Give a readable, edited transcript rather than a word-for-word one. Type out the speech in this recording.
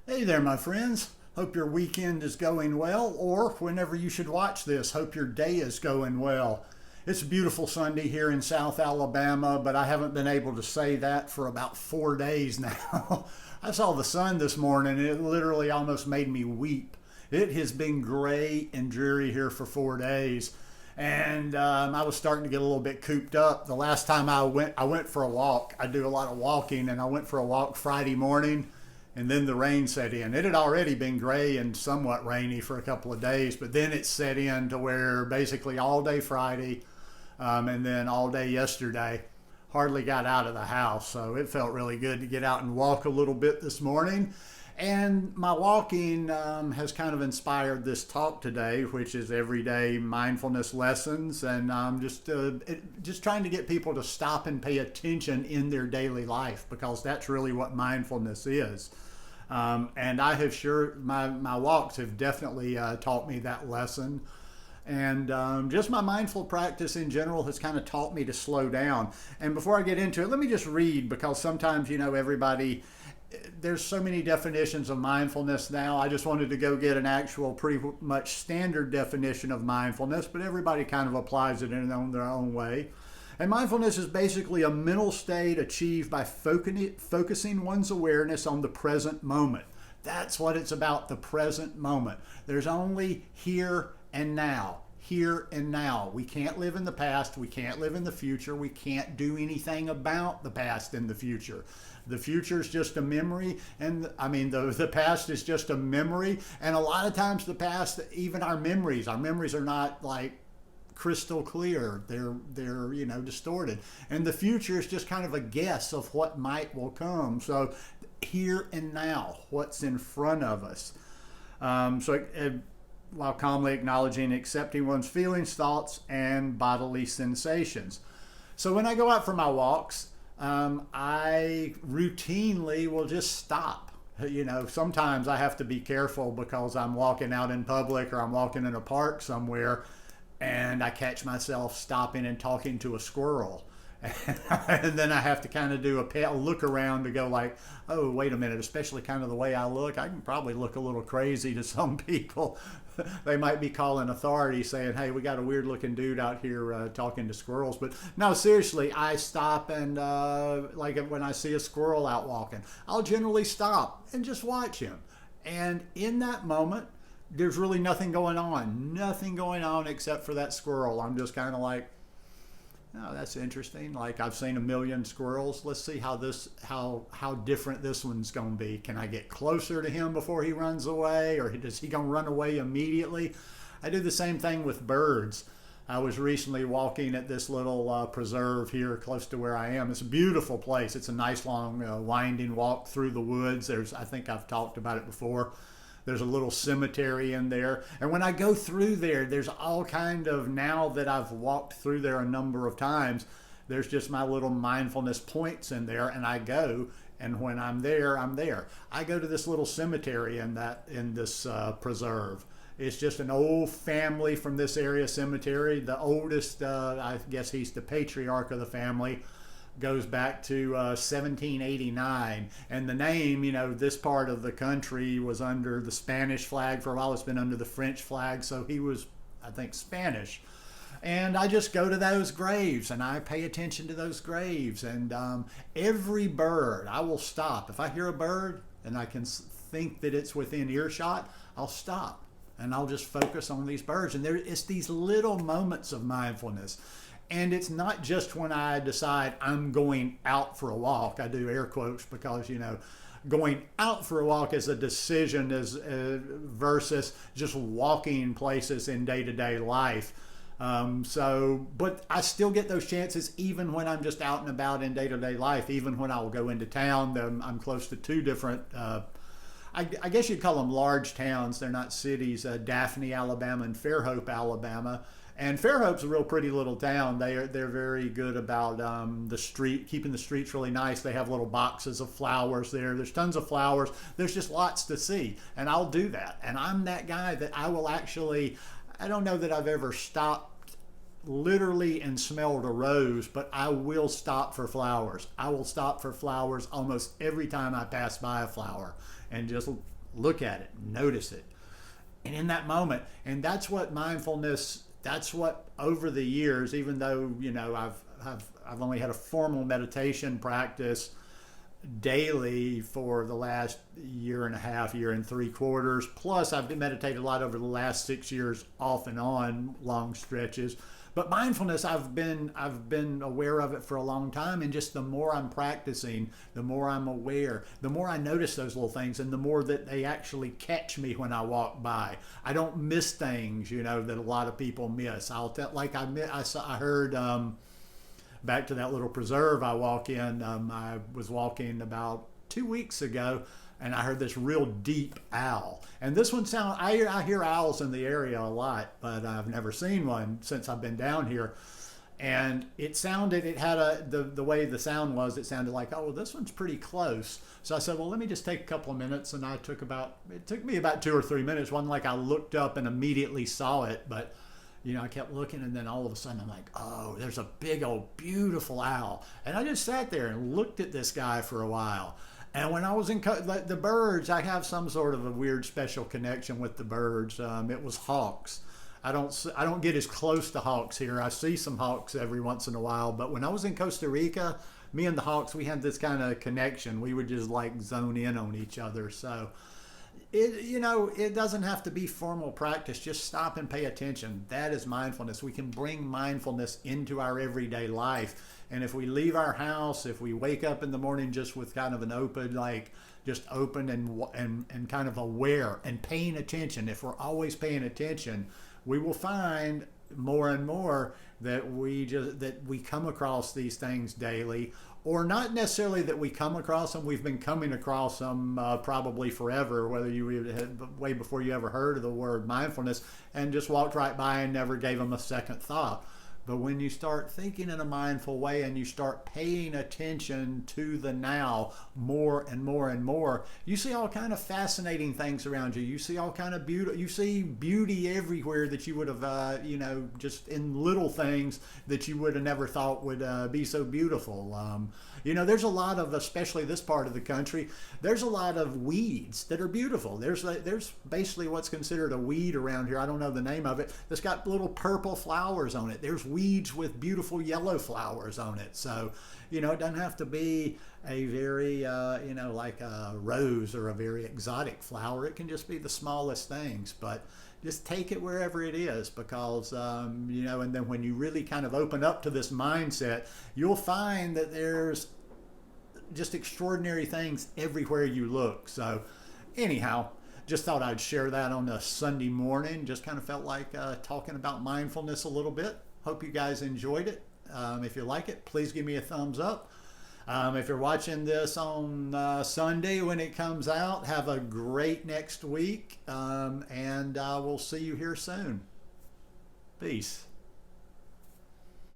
Hey there, my friends. Hope your weekend is going well, or whenever you should watch this, hope your day is going well. It's a beautiful Sunday here in South Alabama, but I haven't been able to say that for about 4 days now. I saw the sun this morning and it literally almost made me weep. It has been gray and dreary here for 4 days. And I was starting to get a little bit cooped up. The last time I went for a walk. I do a lot of walking, and I went for a walk Friday morning, and then the rain set in. It had already been gray and somewhat rainy for a couple of days, but then it set in to where basically all day Friday and then all day yesterday, hardly got out of the house. So it felt really good to get out and walk a little bit this morning. And my walking has kind of inspired this talk today, which is everyday mindfulness lessons, and just trying to get people to stop and pay attention in their daily life, because that's really what mindfulness is. And I have my walks have definitely taught me that lesson. And just my mindful practice in general has kind of taught me to slow down. And before I get into it, let me just read, because sometimes, there's so many definitions of mindfulness now. I just wanted to go get an actual pretty much standard definition of mindfulness, but everybody kind of applies it in their own way. And mindfulness is basically a mental state achieved by focusing one's awareness on the present moment. That's what it's about, the present moment. There's only here and now. Here and now. We can't live in the past. We can't live in the future. We can't do anything about the past and the future. The future is just a memory, and the past is just a memory. And a lot of times the past, even our memories are not like crystal clear. They're distorted. And the future is just kind of a guess of what will come. So here and now, what's in front of us. While calmly acknowledging and accepting one's feelings, thoughts, and bodily sensations. So when I go out for my walks, I routinely will just stop. Sometimes I have to be careful because I'm walking out in public or I'm walking in a park somewhere, and I catch myself stopping and talking to a squirrel. And then I have to kind of do a look around to go like, oh, wait a minute, especially kind of the way I look. I can probably look a little crazy to some people. They might be calling authority saying, hey, we got a weird looking dude out here talking to squirrels. But no, seriously, I stop and like when I see a squirrel out walking, I'll generally stop and just watch him. And in that moment, there's really nothing going on except for that squirrel. I'm just kind of like, oh, that's interesting. Like, I've seen a million squirrels. Let's see how different this one's going to be. Can I get closer to him before he runs away, or is he going to run away immediately? I do the same thing with birds. I was recently walking at this little preserve here close to where I am. It's a beautiful place. It's a nice long winding walk through the woods. I think I've talked about it before. There's a little cemetery in there. And when I go through there, there's all kind of, now that I've walked through there a number of times, there's just my little mindfulness points in there, and I go, and when I'm there, I'm there. I go to this little cemetery in this preserve. It's just an old family from this area cemetery. The oldest, I guess he's the patriarch of the family, goes back to 1789, and the name, this part of the country was under the Spanish flag for a while. It's been under the French flag, so he was, I think, Spanish. And I just go to those graves and I pay attention to those graves, and every bird, I will stop. If I hear a bird and I can think that it's within earshot, I'll stop and I'll just focus on these birds. And it's these little moments of mindfulness. And it's not just when I decide I'm going out for a walk. I do air quotes because, going out for a walk is a decision versus just walking places in day-to-day life. But I still get those chances even when I'm just out and about in day-to-day life. Even when I'll go into town, I'm close to two different, I guess you'd call them large towns. They're not cities, Daphne, Alabama, and Fairhope, Alabama. And Fairhope's a real pretty little town. They're very good about keeping the streets really nice. They have little boxes of flowers there. There's tons of flowers. There's just lots to see. And I'll do that. And I'm that guy that I will actually, I don't know that I've ever stopped literally and smelled a rose, but I will stop for flowers. I will stop for flowers almost every time I pass by a flower and just look at it, notice it. And in that moment, and that's what mindfulness, that's what over the years, even though, I've only had a formal meditation practice daily for the last year and a half, year and 3/4. Plus, I've been meditated a lot over the last 6 years, off and on, long stretches. But mindfulness, I've been aware of it for a long time, and just the more I'm practicing, the more I'm aware, the more I notice those little things, and the more that they actually catch me when I walk by. I don't miss things, that a lot of people miss. I heard. Back to that little preserve I walk in. I was walking about 2 weeks ago, and I heard this real deep owl. And this one I hear owls in the area a lot, but I've never seen one since I've been down here. And it had the way the sound was, it sounded like, oh, well, this one's pretty close. So I said, well, let me just take a couple of minutes. And it took me about 2 or 3 minutes. It wasn't like I looked up and immediately saw it, but I kept looking, and then all of a sudden I'm like, oh, there's a big old beautiful owl. And I just sat there and looked at this guy for a while. And when I was in the birds, I have some sort of a weird special connection with the birds. It was hawks. I don't get as close to hawks here. I see some hawks every once in a while, but when I was in Costa Rica, me and the hawks, we had this kind of connection. We would just like zone in on each other. So it doesn't have to be formal practice. Just stop and pay attention. That is mindfulness. We can bring mindfulness into our everyday life. And if we leave our house, if we wake up in the morning just with kind of an open, just open and kind of aware and paying attention, if we're always paying attention, we will find more and more that we come across these things daily, or not necessarily that we come across them. We've been coming across them probably forever, whether you had way before you ever heard of the word mindfulness, and just walked right by and never gave them a second thought. But when you start thinking in a mindful way and you start paying attention to the now more and more and more, you see all kind of fascinating things around you. You see all kind of beauty. You see beauty everywhere that you would have, just in little things that you would have never thought would be so beautiful. There's a lot of, especially this part of the country, there's a lot of weeds that are beautiful. There's basically what's considered a weed around here. I don't know the name of it. That's got little purple flowers on it. There's weeds with beautiful yellow flowers on it. So, it doesn't have to be a very, like a rose or a very exotic flower. It can just be the smallest things, but just take it wherever it is, because, and then when you really kind of open up to this mindset, you'll find that there's just extraordinary things everywhere you look. So anyhow, just thought I'd share that on a Sunday morning. Just kind of felt like talking about mindfulness a little bit. Hope you guys enjoyed it. If you like it, please give me a thumbs up. If you're watching this on Sunday when it comes out, have a great next week, and we'll see you here soon. Peace.